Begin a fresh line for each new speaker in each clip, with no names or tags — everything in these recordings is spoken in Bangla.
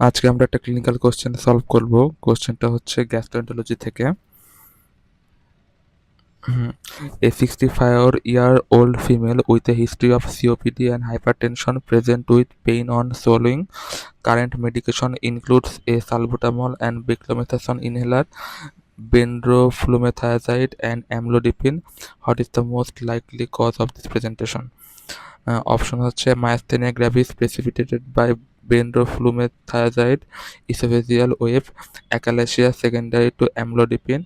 আজকে আমরা একটা ক্লিনিক্যাল কোশ্চেন সলভ করব। কোশ্চেনটা হচ্ছে গ্যাস্ট্রোএন্টারোলজি থেকে। A 65-year-old female with a history of COPD and hypertension present with pain on swallowing. Current medication includes a salbutamol and beclomethasone inhaler, bendroflumethiazide and amlodipine. What is the most likely cause of this presentation? Option হচ্ছে myasthenia gravis precipitated by bendroflumethiazide, oesophageal web, achalasia secondary to amlodipine,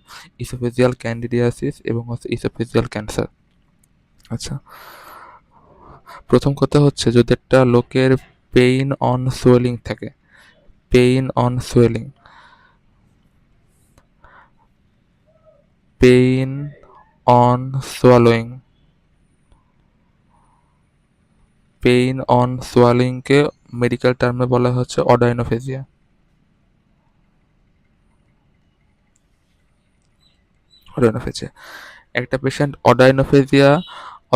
oesophageal candidiasis এবং হচ্ছে ইসোফেজিয়াল ক্যান্সার। আচ্ছা, প্রথম কথা হচ্ছে যদি একটা লোকের পেইন অন সোয়েলিং থাকে, pain on swelling, pain on swallowing, pain on সোয়ালোয়িংকে মেডিকেল টার্মে বলা হচ্ছে অডাইনোফেজিয়া। অডাইনোফেজিয়া, একটা পেশেন্ট অডাইনোফেজিয়া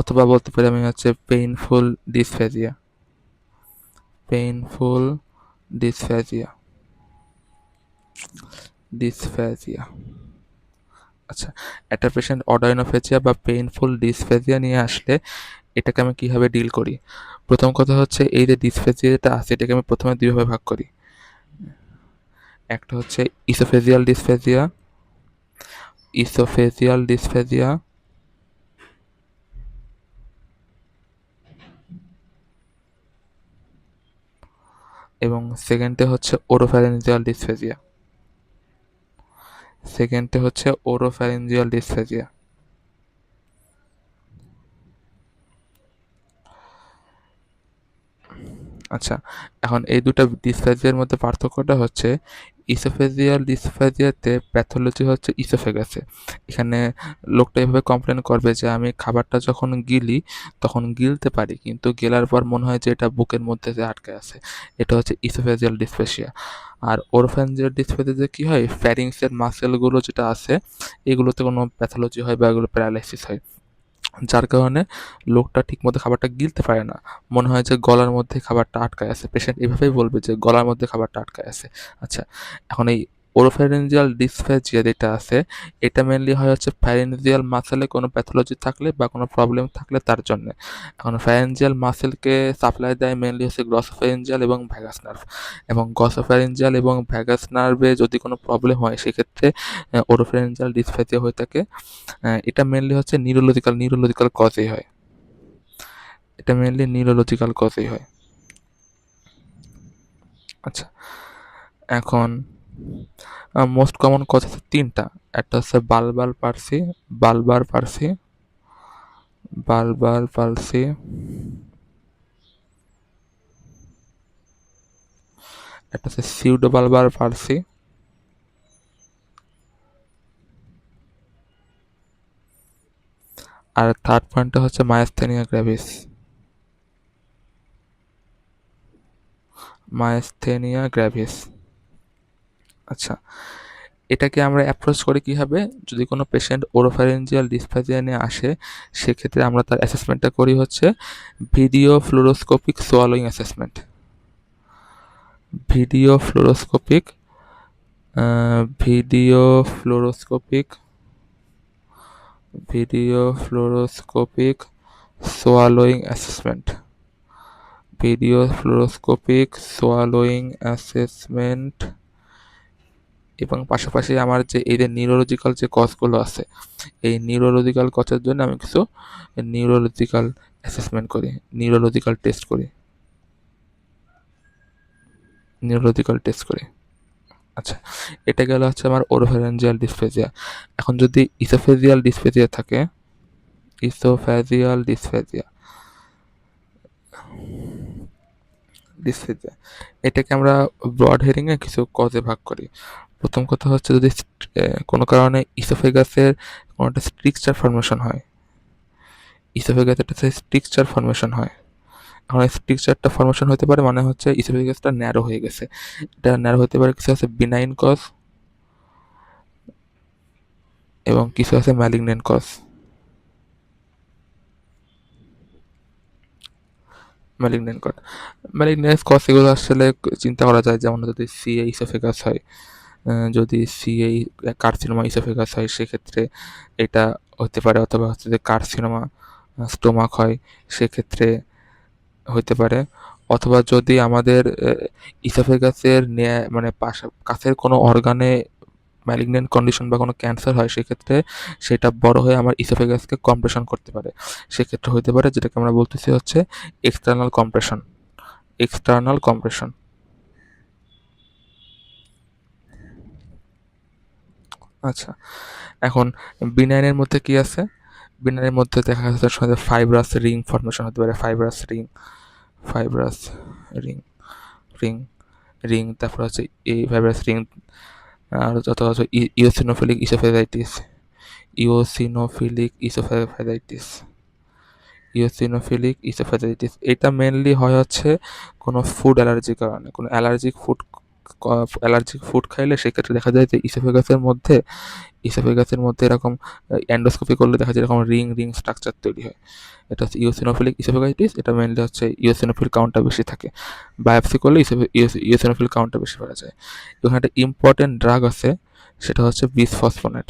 অথবা বলতে পারি আমি হচ্ছে painful dysphagia, painful dysphagia, dysphagia. আচ্ছা, একটা পেশেন্ট অডাইনোফেজিয়া বা পেইনফুল ডিসফেজিয়া নিয়ে আসলে এটাকে আমি কিভাবে ডিল করি? প্রথম কথা হচ্ছে এই যে ডিসফেজিয়াটা আছে এটাকে আমি প্রথমে দুইভাবে ভাগ করি। একটা হচ্ছে ইসোফেজিয়াল ডিসফেজিয়া, ইসোফেজিয়াল ডিসফেজিয়া, এবং সেকেন্ডে হচ্ছে ওরোফ্যারেঞ্জিয়াল ডিসফেজিয়া, সেকেন্ডে হচ্ছে ওরোফ্যারেঞ্জিয়াল ডিসফেজিয়া। আচ্ছা, এখন এই দুটা ডিসফেজিয়ার মধ্যে পার্থক্যটা হচ্ছে ইসোফেজিয়াল ডিসফেজিয়াতে প্যাথোলজি হচ্ছে ইসোফেগাসে। এখানে লোকটা এভাবে কমপ্লেন করবে যে আমি খাবারটা যখন গিলি তখন গিলতে পারি কিন্তু গেলার পর মনে হয় যে এটা বুকের মধ্যে যে আটকে আছে। এটা হচ্ছে ইসোফেজিয়াল ডিসফেসিয়া। আর ওরোফ্যারিঞ্জিয়াল ডিসফেসিয়াতে কি হয়, ফ্যারিংসের মাসেলগুলো যেটা আছে এগুলোতে কোনো প্যাথোলজি হয় বা এগুলো প্যারালাইসিস হয়, যার কারণে লোকটা ঠিকমতো খাবারটা গিলতে পারে না। মনে হয় যে গলার মধ্যে খাবারটা আটকায় আছে। পেশেন্ট এভাবেই বলবে যে গলার মধ্যে খাবারটা আটকায় আছে। আচ্ছা, এখন এই ওরোফ্যারিঞ্জিয়াল ডিসফেজিয়া যেটা আছে এটা মেইনলি হয় হচ্ছে ফ্যারিঞ্জিয়াল মাসেলে কোনো প্যাথোলজি থাকলে বা কোনো প্রবলেম থাকলে তার জন্যে। এখন ফ্যারিঞ্জিয়াল মাসেলকে সাপ্লাই দেয় মেইনলি হচ্ছে গ্লসোফ্যারিঞ্জিয়াল এবং ভ্যাগাস নার্ভ, এবং গ্লসোফ্যারিঞ্জিয়াল এবং ভ্যাগাস নার্ভে যদি কোনো প্রবলেম হয় সেক্ষেত্রে ওরোফ্যারিঞ্জিয়াল ডিসফেজিয়া হয়ে থাকে। এটা মেইনলি হচ্ছে নিউরোলজিক্যাল কজেই হয়। এটা মেইনলি নিউরোলজিক্যাল কজেই হয়। আচ্ছা, এখন মোস্ট কমন কজ হচ্ছে তিনটা। একটা হচ্ছে বালবার পার্সি, বালবার পার্সি, বালবার পালসি, একটা হচ্ছে সিউডো বালবার পার্সি, আর থার্ড পয়েন্টটা হচ্ছে মায়াস্থেনিয়া গ্র্যাভিস, মায়াস্থেনিয়া গ্র্যাভিস। আচ্ছা, এটাকে আমরা অ্যাপ্রোচ করি কীভাবে? যদি কোনো পেশেন্ট ওরোফ্যারিঞ্জিয়াল ডিসফেজিয়া নিয়ে আসে সেক্ষেত্রে আমরা তার অ্যাসেসমেন্টটা করি হচ্ছে video fluoroscopic swallowing assessment, video fluoroscopic, video fluoroscopic, video fluoroscopic swallowing assessment, video fluoroscopic swallowing assessment. এবং পাশাপাশি আমার যে এই যে নিউরোলজিক্যাল যে কজগুলো আছে এই নিউরোলজিক্যাল কজের জন্য আমি কিছু নিউরোলজিক্যাল অ্যাসেসমেন্ট করি, নিউরোলজিক্যাল টেস্ট করি, নিউরোলজিক্যাল টেস্ট করি। আচ্ছা, এটা গেল হচ্ছে আমার ওরোফ্যারিঞ্জিয়াল ডিসফেজিয়া। এখন যদি ইসোফেজিয়াল ডিসফেজিয়া থাকে, ইসোফেজিয়াল ডিসফেজিয়া, ডিসফেজিয়া এটাকে আমরা ব্রড হেডিংয়ে কিছু কজে ভাগ করি। প্রথম কথা হচ্ছে যদি কোনো কারণে ইসোফেগাসের কোনো একটা স্ট্রিকচার ফর্মেশন হয়, ইসোফেগাসে একটা স্ট্রিকচার ফর্মেশন হয়। এখন স্ট্রিকচারটা ফর্মেশন হতে পারে মানে হচ্ছে ইসোফেগাসটা ন্যারো হয়ে গেছে। এটা ন্যারো হতে পারে কিছু আছে বিনাইন কজ এবং কিছু আছে malignant cause. Malignant cause, malignance cause এগুলো আসলে চিন্তা করা যায়, যেমন যদি সিএ ইসোফেগাস হয়, যদি সিএ কার্সিনোমা ইসোফেগাস হয় সেক্ষেত্রে এটা হতে পারে, অথবা হচ্ছে যে কার্সিনোমা স্টোমাক হয় সেক্ষেত্রে হইতে পারে, অথবা যদি আমাদের ইসোফেগাসের মানে কাছের কোনো অর্গানে ম্যালিগন্যান্ট কন্ডিশন বা কোনো ক্যান্সার হয় সেক্ষেত্রে সেটা বড় হয়ে আমার ইসোফেগাসকে কম্প্রেশন করতে পারে, সেক্ষেত্রে হতে পারে যেটাকে আমরা বলতেছি হচ্ছে এক্সটার্নাল কম্প্রেশন, এক্সটার্নাল কম্প্রেশন। আচ্ছা, এখন বিনাইনের মধ্যে কি আছে? বিনাইনের মধ্যে দেখা যাচ্ছে ফাইব্রাস রিং ফর্মেশন হতে পারে, fibrous ring, fibrous ring, ring, ring, তারপর হচ্ছে এই ফাইব্রাস রিং, আর যত আছে eosinophilic oesophagitis, eosinophilic oesophagitis, eosinophilic oesophagitis. এটা মেনলি হয় হচ্ছে কোনো ফুড অ্যালার্জির কারণে, কোনো অ্যালার্জিক ফুড খাইলে সেক্ষেত্রে দেখা যায় যে ইসোফেগাসের মধ্যে এরকম এন্ডোস্কোপি করলে দেখা যায় এরকম রিং রিং স্ট্রাকচার তৈরি হয়। এটা হচ্ছে ইওসিনোফিলিক ইসোফেগাইটিস, এটা মেনলি হচ্ছে ইওসিনোফিল কাউন্টটা বেশি থাকে, বায়োপসি করলে ইওসিনোফিল কাউন্টটা বেশি পাওয়া যায়। ওখানে একটা ইম্পর্টেন্ট ড্রাগ আছে, সেটা হচ্ছে বিসফসফোনেট,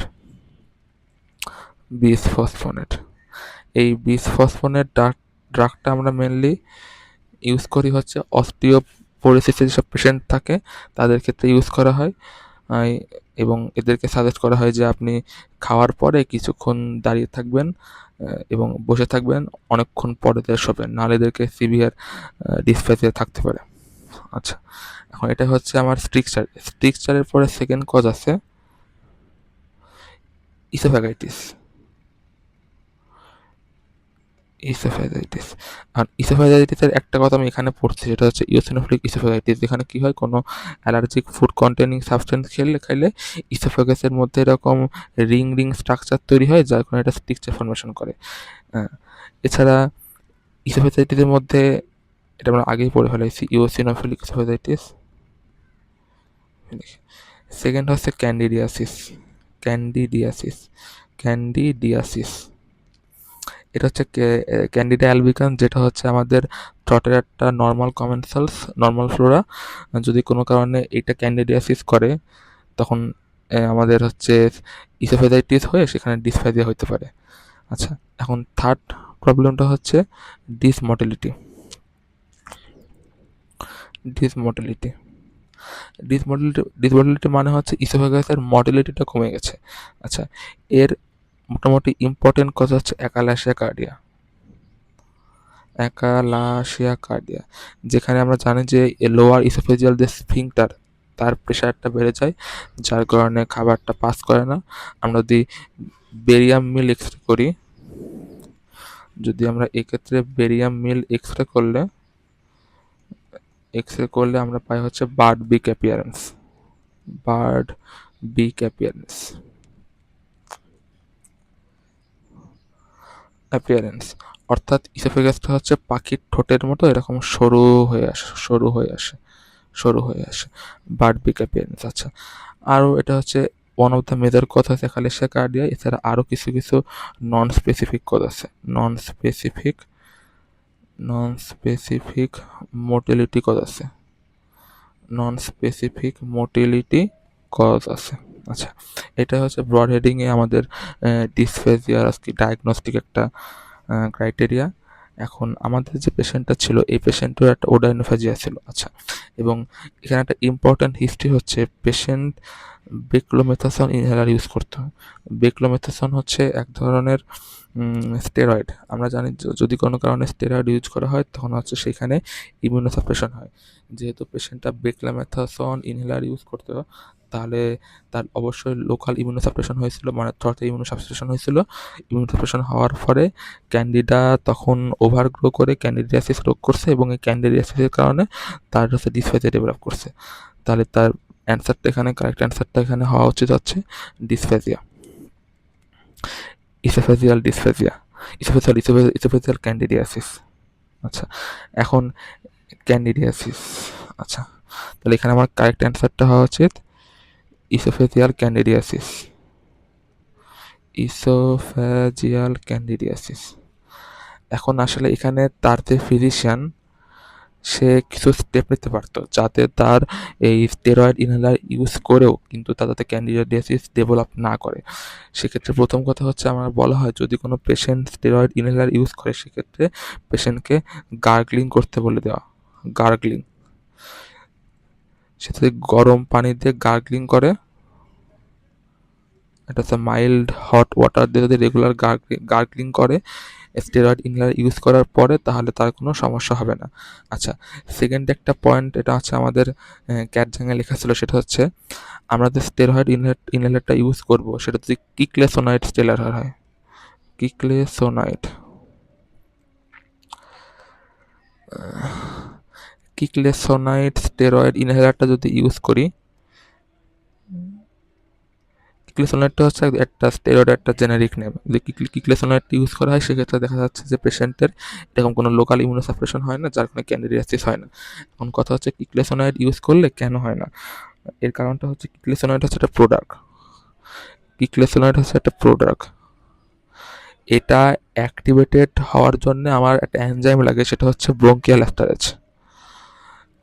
বিসফসফোনেট। এই বিসফসফোনেট ড্রাগটা আমরা মেনলি ইউজ করি হচ্ছে অস্টিওপোরোসিসে যেসব পেশেন্ট থাকে তাদের ক্ষেত্রে ইউজ করা হয়। এবং এদেরকে সাজেস্ট করা হয় যে আপনি খাওয়ার পরে কিছুক্ষণ দাঁড়িয়ে থাকবেন এবং বসে থাকবেন, অনেকক্ষণ পরে শোবেন, নাহলে এদেরকে সিভিয়ার ডিসপ্যাচে থাকতে পারে। আচ্ছা, এখন এটা হচ্ছে আমার স্ট্রিকচার। স্ট্রিকচারের পরে সেকেন্ড কজ আছে ইসোফ্যাগাইটিস, ইসোফ্যাগাইটিস। আর ইসোফ্যাগাইটিসের একটা কথা আমি এখানে পড়ছি, সেটা হচ্ছে ইওসিনোফিলিক ইসোফ্যাগাইটিস, যেখানে কি হয় কোনো অ্যালার্জিক ফুড কন্টেনিং সাবস্টেন্স খাইলে ইসোফ্যাগাসের মধ্যে এরকম রিং রিং স্ট্রাকচার তৈরি হয়, যার কারণে এটা স্ট্রিকচার ফর্মেশন করে। এছাড়া ইসোফ্যাগাইটিসের মধ্যে, এটা আমরা আগেই পড়ে ফেলাইছি, ইওসিনোফিলিক ইসোফ্যাগাইটিস। সেকেন্ড হচ্ছে ক্যান্ডিডিয়াসিস, ক্যান্ডিডিয়াসিস, ক্যান্ডিডিয়াসিস। এটা হচ্ছে ক্যান্ডিডা অ্যালবিকান্স, যেটা হচ্ছে আমাদের ত্বকের একটা নর্মাল কমেন্সালস, নর্মাল ফ্লোরা। যদি কোনো কারণে এটা ক্যান্ডিডিয়াসিস করে তখন আমাদের হচ্ছে ইসোফেজাইটিস হয়ে সেখানে ডিসফ্যাজিয়া হতে পারে। আচ্ছা, এখন থার্ড প্রবলেমটা হচ্ছে ডিসমোটিলিটি, ডিসমোটিলিটি, ডিসমোটিলিটি মানে হচ্ছে ইসোফেগাসের মটিলিটিটা কমে গেছে। আচ্ছা, এর মোটামুটি ইম্পর্টেন্ট কজ হচ্ছে অ্যাকালাসিয়া কার্ডিয়া, অ্যাকালাসিয়া কার্ডিয়া, যেখানে আমরা জানি যে লোয়ার ইসোফেজিয়াল যে স্ফিংটার তার প্রেশারটা বেড়ে যায়, যার কারণে খাবারটা পাস করে না। আমরা যদি বেরিয়াম মিল এক্সরে করি, যদি আমরা এক্ষেত্রে বেরিয়াম মিল এক্সরে করলে আমরা পাই হচ্ছে বার্ড বিক অ্যাপিয়ারেন্স, বার্ড বিক অ্যাপিয়ারেন্স, অ্যাপিয়ারেন্স, অর্থাৎ ইসোফেগাসটা হচ্ছে পাখির ঠোঁটের মতো এরকম সরু হয়ে আসে, সরু হয়ে আসে, সরু হয়ে আসে, বার্ড বিক অ্যাপিয়ারেন্স। আচ্ছা, আরও এটা হচ্ছে one of the major cause আছে অ্যাকালেসিয়া কার্ডিয়া। এছাড়া আরও কিছু কিছু নন স্পেসিফিক কজ আছে, non specific, non specific motility cause আছে, নন স্পেসিফিক মোটিলিটি কজ আছে। আচ্ছা, এটা হচ্ছে ব্রড হেডিংয়ে আমাদের ডিসফেজিয়ার আজকে ডায়াগনস্টিক একটা ক্রাইটেরিয়া। এখন আমাদের যে পেশেন্টটা ছিল এই পেশেন্টের একটা ওডাইনোফেজিয়া ছিল। আচ্ছা, এবং এখানে একটা ইম্পর্ট্যান্ট হিস্ট্রি হচ্ছে পেশেন্ট বেক্লোমেথাসন ইনহেলার ইউজ করতো। বেক্লোমেথাসন হচ্ছে এক ধরনের স্টেরয়েড। আমরা জানি যদি কোনো কারণে স্টেরয়েড ইউজ করা হয় তখন হচ্ছে সেখানে ইমিউনোসাপ্রেশন হয়। যেহেতু পেশেন্টটা বেক্লোমেথাসন ইনহেলার ইউজ করতো তাহলে তার অবশ্যই লোকাল ইমিউনোসাপ্রেশন হয়েছিল, মানে থ্রোতে ইমিউনোসাপ্রেশন হয়েছিল। ইমিউনোসাপ্রেশন হওয়ার পরে ক্যান্ডিডা তখন ওভারগ্রো করে ক্যান্ডিডিয়াসিস রোগ করছে, এবং এই ক্যান্ডিডিয়াসিসের কারণে তার হচ্ছে ডিসফেজিয়া ডেভেলপ করছে। তাহলে তার কারেক্ট অ্যান্সারটা এখানে হওয়া উচিত হচ্ছে dysphagia, oesophageal dysphagia, oesophageal candidiasis. আচ্ছা, এখন ক্যান্ডিডিয়াসিস। আচ্ছা, তাহলে এখানে আমার কারেক্ট অ্যান্সারটা হওয়া উচিত ইসোফেজিয়াল ক্যান্ডিডিয়াসিস, ইসোফেজিয়াল ক্যান্ডিডিয়াসিস। এখন আসলে এখানে তার যে ফিজিশিয়ান সে কিছু স্টেপ নিতে পারতো যাতে তার এই স্টেরয়েড ইনহেলার ইউজ করেও কিন্তু তার যাতে ক্যান্ডিডিয়াসিস ডেভেলপ না করে। সেক্ষেত্রে প্রথম কথা হচ্ছে আমার বলা হয় যদি কোনো পেশেন্ট স্টেরয়েড ইনহেলার ইউজ করে সেক্ষেত্রে পেশেন্টকে গার্গলিং করতে বলে দেওয়া। গার্গলিং, সে যদি গরম পানি দিয়ে গার্গলিং করে, এটা হচ্ছে মাইল্ড হট ওয়াটার দিয়ে যদি রেগুলার গার্গলিং করে স্টেরয়েড ইনহেলার ইউজ করার পরে, তাহলে তার কোনো সমস্যা হবে না। আচ্ছা, সেকেন্ড একটা পয়েন্ট, এটা হচ্ছে আমাদের ক্যাটজাঙে লেখা ছিল, সেটা হচ্ছে আমরা যে স্টেরয়েড ইনহেলারটা ইউজ করব সেটা যদি কিকলেসোনাইড স্টেলার হয়, কিকলেসোনাইড, কিকলেসোনাইড স্টেরয়েড ইনহেলারটা যদি ইউজ করি, কিকলেসোনাইডটা হচ্ছে একটা স্টেরয়েড, একটা জেনারিক নেম। যদি কিকলেসোনাইডটা ইউজ করা হয় সেক্ষেত্রে দেখা যাচ্ছে যে পেশেন্টের এরকম কোনো লোকাল ইমিউনোসাপ্রেশন হয় না, যার কারণে ক্যান্ডিডিয়াসিস হয় না। এখন কথা হচ্ছে কিকলেসোনাইড ইউজ করলে কেন হয় না? এর কারণটা হচ্ছে কিকলেসোনাইড হচ্ছে একটা প্রোডাক্ট, কিকলেসোনাইড হচ্ছে একটা প্রোডাক্ট। এটা অ্যাক্টিভেটেড হওয়ার জন্য আমার একটা এনজাইম লাগে, সেটা হচ্ছে ব্রোঙ্কিয়াল অ্যাস্টারেজ।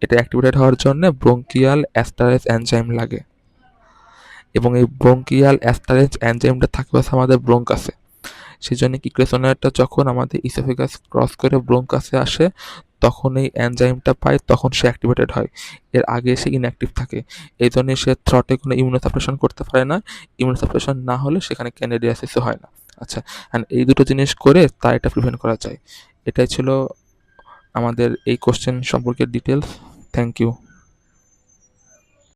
এটা অ্যাক্টিভেটেড হওয়ার জন্য ব্রোঙ্কিয়াল অ্যাস্টারেজ এনজাইম লাগে, এবং এই ব্রোঙ্কিয়াল অ্যাস্টারেজ এনজাইমটা থাকে হচ্ছে আমাদের ব্রোঙ্কাসে। সেই জন্য কিকলেসোনাইডটা যখন আমাদের ইসোফেগাস ক্রস করে ব্রোঙ্কাসে আসে তখন এই এনজাইমটা পায়, তখন সে অ্যাক্টিভেটেড হয়। এর আগে সে ইনঅ্যাক্টিভ থাকে। এই জন্য সে থ্রটে কোনো ইমিউনোসাপ্রেশন করতে পারে না। ইমিউনোসাপ্রেশন না হলে সেখানে ক্যান্ডিডিয়াসিসও হয় না। আচ্ছা, অ্যান্ড এই দুটো জিনিস করে তা এটা প্রিভেন্ট করা যায়। এটাই ছিল আমাদের এই কোশ্চেন সম্পর্কে ডিটেলস। Thank you.